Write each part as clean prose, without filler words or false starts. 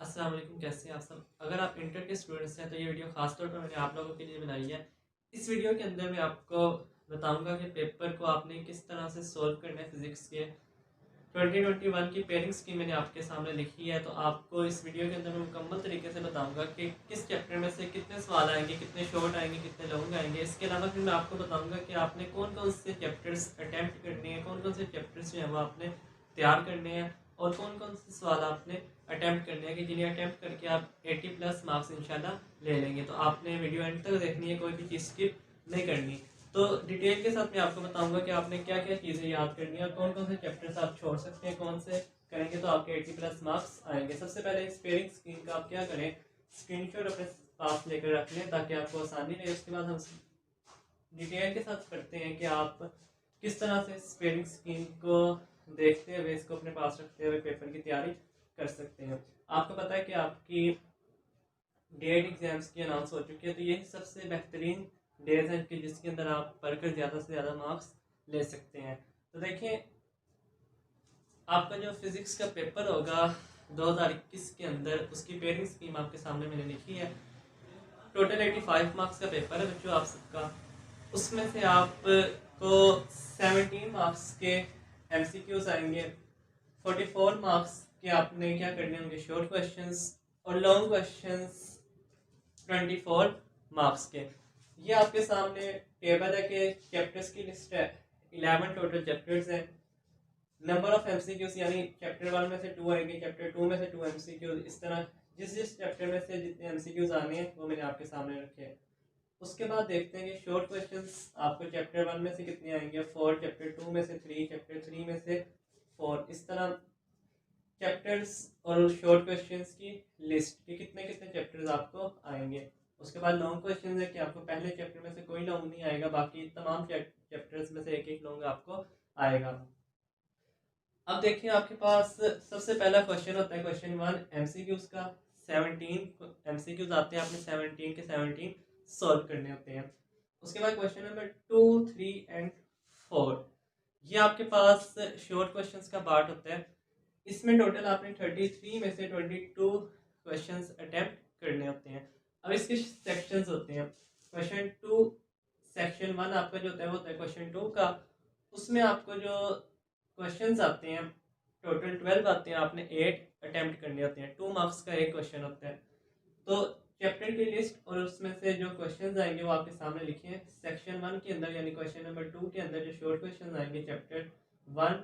अस्सलाम वालेकुम, कैसे हैं आप सब। अगर आप इंटर के स्टूडेंट्स हैं तो ये वीडियो खास तौर पर मैंने आप लोगों के लिए बनाई है। इस वीडियो के अंदर मैं आपको बताऊंगा कि पेपर को आपने किस तरह से सॉल्व करना है। फिजिक्स के 2021 की पेयरिंग स्कीम मैंने आपके सामने लिखी है, तो आपको इस वीडियो के अंदर मैं मुकम्मल तरीके से बताऊंगा कि किस चैप्टर में से कितने सवाल आएंगे, कितने शॉर्ट आएंगे, कितने लॉन्ग आएंगे। इसके अलावा फिर मैं आपको बताऊंगा कि आपने कौन कौन से चैप्टर्स अटैम्प्ट करने हैं, कौन कौन से चैप्टर्स जो हैं वो आपने तैयार करने हैं, और कौन कौन से सवाल आपने अटैम्प्ट करने हैं कि जिन्हें अटैम्प्ट करके आप 80+ मार्क्स इंशाल्लाह ले लेंगे। तो आपने वीडियो एंड तक देखनी है, कोई भी चीज़ स्किप नहीं करनी। तो डिटेल के साथ मैं आपको बताऊंगा कि आपने क्या क्या चीज़ें याद करनी है और कौन कौन से चैप्टर्स आप छोड़ सकते हैं, कौन से करेंगे तो आपके 80+ मार्क्स आएंगे। सबसे पहले इस पेयरिंग स्कीम का आप क्या करें, स्क्रीनशॉट अपने पास लेकर रख लें ताकि आपको आसानी रहे। उसके बाद हम डिटेल के साथ करते हैं कि आप किस तरह से इस पेयरिंग स्कीम को देखते हुए, इसको अपने पास रखते हुए पेपर की तैयारी कर सकते हैं। आपको पता है कि आपकी डेट एग्जाम्स की अनाउंस हो चुकी है, तो यही सबसे बेहतरीन डेज हैं कि जिसके अंदर आप पढ़कर ज़्यादा से ज़्यादा मार्क्स ले सकते हैं। तो देखिए, आपका जो फिज़िक्स का पेपर होगा 2021 के अंदर, उसकी पेयरिंग स्कीम आपके सामने मैंने लिखी है। टोटल 85 मार्क्स का पेपर है बच्चों आप सबका। उसमें से आपको 17 मार्क्स के MCQs आएंगे, 44 मार्क्स के आपने क्या करने होंगे, शॉर्ट क्वेश्चंस, और लॉन्ग क्वेश्चंस 24 मार्क्स के। ये आपके सामने टेबल है कि चैप्टर्स की लिस्ट है। 11 टोटल चैप्टर्स हैं। नंबर ऑफ MCQs यानी चैप्टर 1 में से 2 आएंगे, चैप्टर 2 में से 2 MCQs, इस तरह जिस जिस चैप्टर में से जितने MCQs आने हैं वो मैंने आपके सामने रखे हैं। उसके बाद देखते हैं कि शॉर्ट क्वेश्चंस आपको चैप्टर 1 में से कितने आएंगे, 4, चैप्टर 2 में से 3, चैप्टर 3 में से 4, इस तरह चैप्टर्स और शॉर्ट क्वेश्चंस की लिस्ट कि कितने कितने चैप्टर्स आपको आएंगे। उसके बाद लॉन्ग क्वेश्चन है कि आपको पहले चैप्टर में से कोई लॉन्ग नहीं आएगा, बाकी तमाम चैप्टर्स में से एक एक लॉन्ग आपको आएगा। अब देखिए, आपके पास सबसे पहला क्वेश्चन होता है क्वेश्चन 1 MCQs का। 17 MCQs आते हैं, आपने 17 के 17 सॉल्व करने होते हैं। उसके बाद क्वेश्चन नंबर 2, 3 एंड 4, ये आपके पास शॉर्ट क्वेश्चंस का पार्ट होता है। इसमें टोटल आपने 33 में से 22 क्वेश्चंस अटेम्प्ट करने होते हैं। अब इसके सेक्शंस होते हैं। क्वेश्चन 2 सेक्शन 1 आपका जो होता है वो होता है क्वेश्चन 2 का। उसमें आपको जो क्वेश्चंस आते हैं टोटल 12 आते हैं, आपने 8 अटेम्प्ट करने होते हैं। 2 मार्क्स का एक क्वेश्चन होता है। तो चैप्टर की लिस्ट और उसमें से जो क्वेश्चंस आएंगे वो आपके सामने लिखे हैं। सेक्शन 1 के अंदर यानी क्वेश्चन नंबर 2 के अंदर जो शॉर्ट क्वेश्चंस आएंगे चैप्टर 1,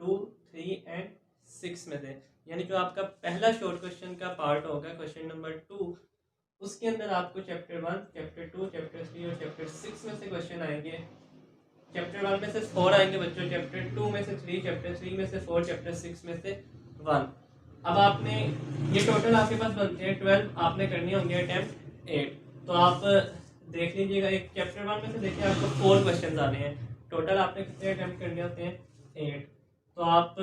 2, 3 एंड 6 में से, यानी जो आपका पहला शॉर्ट क्वेश्चन का पार्ट होगा क्वेश्चन नंबर 2, उसके अंदर आपको चैप्टर 1, चैप्टर 2, चैप्टर 3 और चैप्टर 6 में से क्वेश्चन आएंगे। चैप्टर 1 में से 4 आएंगे बच्चों, चैप्टर 2 में से 3, चैप्टर 3 में से 4, चैप्टर 6 में से 1। अब आपने ये टोटल आपके पास बनते हैं 12, आपने करने होंगे अटेम्प्ट 8। तो आप देख लीजिएगा, एक चैप्टर 1 में से देखिए आपको 4 क्वेश्चन आने हैं। टोटल आपने कितने अटेम्प्ट करने होते हैं, 8। तो आप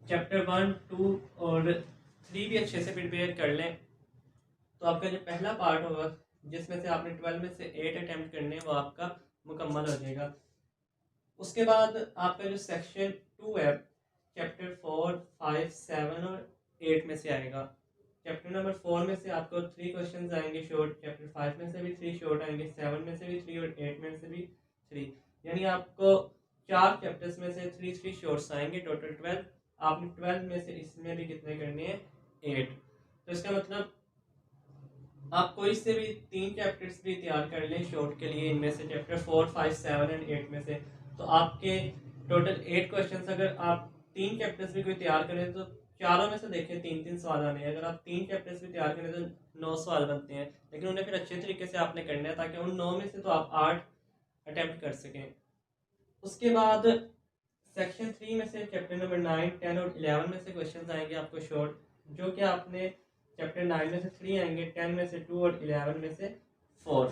चैप्टर 1, 2 और 3 भी अच्छे से प्रिपेयर कर लें, तो आपका जो पहला पार्ट होगा जिसमें से आपने 12 में से 8 अटेम्प्ट करने हैं वो आपका मुकम्मल हो जाएगा। उसके बाद आपका जो सेक्शन 2 है चैप्टर 4, 5, 7 और 8 में से आएगा। चैप्टर नंबर 4 में से आपको 3 क्वेश्चंस आएंगे शॉर्ट, चैप्टर 5 में से भी 3 शॉर्ट आएंगे, 7 में से भी 3 और 8 में से भी 3, यानी आपको 4 चैप्टर्स में से 3 शॉर्ट्स आएंगे। टोटल 12, आपने 12 में से इसमें भी कितने करने हैं, 8। तो इसका मतलब आप कोई से भी 3 चैप्टर्स भी तैयार कर लें शॉर्ट के लिए, इनमें से चैप्टर 4, 5, 7 एंड 8 में से, तो आपके टोटल 8 क्वेश्चंस, अगर आप 3 चैप्टर्स भी कोई तैयार करें तो चारों में से देखें 3-3 सवाल आने हैं। अगर आप 3 चैप्टर्स भी तैयार करें तो 9 सवाल बनते हैं, लेकिन उन्हें फिर अच्छे तरीके से आपने करना है ताकि उन 9 में से तो आप 8 अटेम्प्ट कर सकें। उसके बाद सेक्शन 3 में से चैप्टर नंबर 9, 10 और 11 में से क्वेश्चंस आएंगे आपको शॉर्ट, जो कि आपने चैप्टर 9 में से 3 आएंगे, 10 में से 2 और 11 में से 4।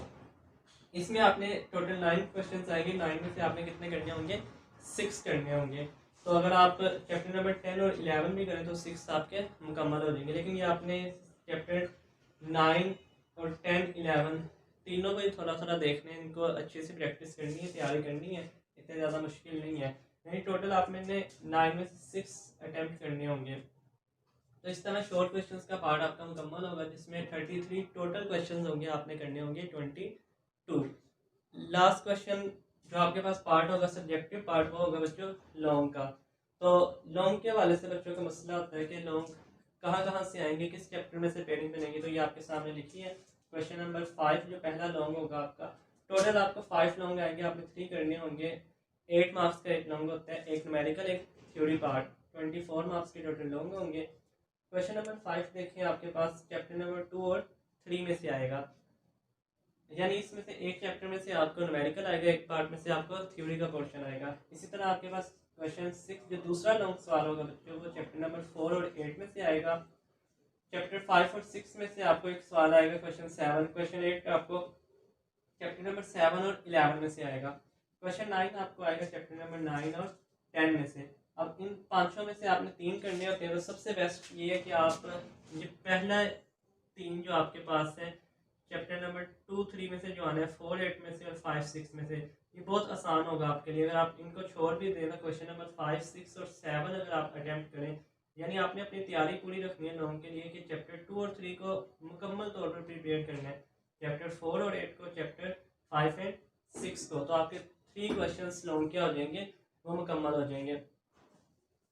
इसमें आपने टोटल 9 क्वेश्चंस आएंगे, 9 में से आपने कितने करने होंगे, 6 करने होंगे। तो अगर आप चैप्टर नंबर 10 और 11 भी करें तो 6 आपके मुकम्मल हो जाएंगे। लेकिन ये आपने चैप्टर 9 और 10, 11 तीनों को ही थोड़ा थोड़ा देखने हैं, इनको अच्छे से प्रैक्टिस करनी है, तैयारी करनी है, इतने ज़्यादा मुश्किल नहीं है। यानी टोटल आप मैंने 9 में से 6 अटैम्प्ट करने होंगे। तो इस तरह शॉर्ट क्वेश्चंस का पार्ट आपका मुकम्मल होगा, जिसमें 33 टोटल क्वेश्चंस होंगे, आपने करने होंगे 22। लास्ट क्वेश्चन जो आपके पास पार्ट होगा सब्जेक्टिव पार्ट, वो होगा बच्चों लॉन्ग का। तो लॉन्ग के हवाले से बच्चों का मसला होता है कि लॉन्ग कहाँ से आएंगे, किस चैप्टर में से पेयरिंग बनेगी। तो ये आपके सामने लिखी है। क्वेश्चन नंबर 5 जो पहला लॉन्ग होगा आपका, टोटल आपको 5 लॉन्ग आएंगे, आपने 3 करने होंगे। 8 मार्क्स का एक लॉन्ग होता है, एक न्यूमेरिकल एक थ्योरी पार्ट, 24 मार्क्स के टोटल लॉन्ग होंगे। क्वेश्चन नंबर 5 देखें, आपके पास चैप्टर नंबर 2 और 3 में से आएगा, यानी इसमें से एक चैप्टर में से आपको न्यूमेरिकल आएगा, एक पार्ट में से आपको थ्योरी का पोर्शन आएगा। इसी तरह आपके पास क्वेश्चन 6 जो दूसरा लॉन्ग सवाल होगा बच्चों, वो चैप्टर नंबर 4 और 8 में से आएगा। चैप्टर 5 और 6 में से आपको एक सवाल आएगा क्वेश्चन 7। क्वेश्चन 8 आपको चैप्टर नंबर 7 और 11 में से आएगा। क्वेश्चन 9 आपको आएगा चैप्टर नंबर 9 और 10 में से। अब इन पांचों में से आपने 3 करने होते हैं, तो सबसे बेस्ट ये है कि आप ये पहला 3 जो आपके पास है चैप्टर नंबर 2, 3 में से जो आना है, 4, 8 में से और 5, 6 में से, ये बहुत आसान होगा आपके लिए। अगर आप इनको छोड़ भी देना, क्वेश्चन नंबर 5, 6 और 7 अगर आप अटेम्प्ट करें, यानी आपने अपनी तैयारी पूरी रखनी है लॉन्ग के लिए कि चैप्टर 2 और 3 को मुकम्मल तौर पर प्रिपेयर करना है, चैप्टर 4 और 8 को, चैप्टर 5 एंड 6 को, तो आपके 3 क्वेश्चंस लॉन्ग क्या हो जाएंगे, वो मुकम्मल हो जाएंगे।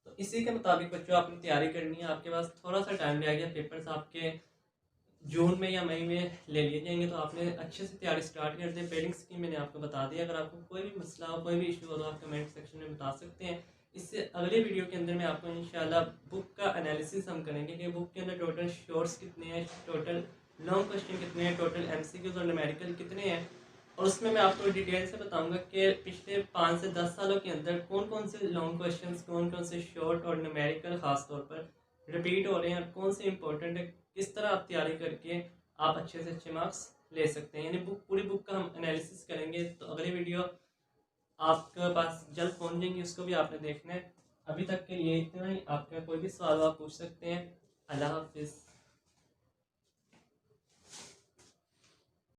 तो इसी के मुताबिक बच्चों आपने तैयारी करनी है। आपके पास थोड़ा सा टाइम रह गया, पेपर्स आपके जून में या मई में ले लिए जाएंगे, तो आपने अच्छे से तैयारी स्टार्ट कर दी। पेडिंग स्कीम मैंने आपको बता दिया। अगर आपको कोई भी मसला हो, कोई भी इशू हो, तो आप कमेंट सेक्शन में बता सकते हैं। इससे अगले वीडियो के अंदर मैं आपको इंशाल्लाह बुक का एनालिसिस हम करेंगे कि बुक के अंदर टोटल शॉर्ट्स कितने हैं, टोटल लॉन्ग क्वेश्चन कितने हैं, टोटल एमसीक्यूज और न्यूमेरिकल कितने हैं, और उसमें मैं आपको डिटेल से बताऊंगा कि पिछले 5 से 10 सालों के अंदर कौन कौन से लॉन्ग क्वेश्चंस, कौन कौन से शॉर्ट और न्यूमेरिकल खास तौर पर रिपीट हो रहे हैं, और कौन से इंपॉर्टेंट है, किस तरह आप तैयारी करके आप अच्छे से अच्छे मार्क्स ले सकते हैं। यानी पूरी बुक का हम एनालिसिस करेंगे। तो अगली वीडियो आपके पास जल्द पहुंच जाएंगी, उसको भी आपने देखना है। अभी तक के लिए इतना ही। आपका कोई भी सवाल आप पूछ सकते हैं। अल्लाह हाफिज़।